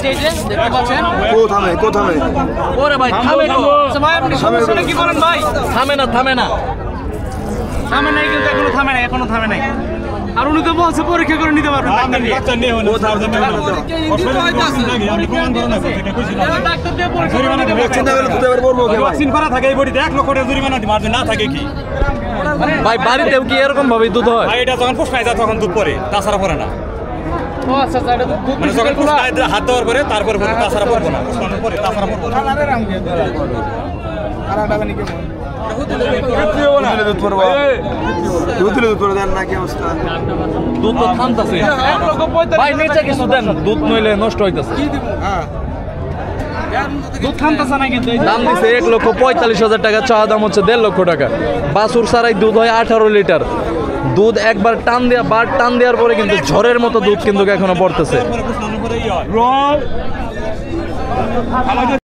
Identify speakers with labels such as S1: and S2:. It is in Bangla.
S1: যে দেখতে পাচ্ছেন
S2: কোথায়
S1: ওরে ভাই থামে তো ভাই আপনি সমস্যাটা কি বলেন ভাই থামে না থামে নাই কিন্তু এখনো থামে নাই আর উনি তো বলছে পরীক্ষা করে নিতে পারবেন ডাক্তার দিয়ে
S2: চিন্তা করে দিতে পারবো
S3: ভ্যাকসিন করা থাকে এই বডিতে 1 লক্ষ টাকা জরিমানা মারবে না থাকে কি
S1: ভাই বাড়িতেও কি এরকম ভাবে দুধ হয়
S3: ভাই এটা যখন পোষায় যায় তখন দুধ পরে তাছাড়া পরে না
S1: ও আচ্ছা আচ্ছা এটা দুধ
S3: মানে যখন পোষায় হাত দেওয়ার পরে তারপরে তাছাড়া পড়বো না পোষানোর পরে তাছাড়া পড়বো না
S1: দুধ তো থামতাছে ভাই নিচে কিছু দেন দুধ নইলে নষ্ট হইতাছে দুধ থামতাছে না কিন্তু দাম দিছে 1,45,000 টাকা চাওয়া দাম হচ্ছে 1.5 লক্ষ টাকা বাছুর ছাড়াই দুধ হয় 18 লিটার দুধ একবার টান দেওয়ার পরে কিন্তু ঝড়ের মতো দুধ কিন্তু এখনো পড়তেছে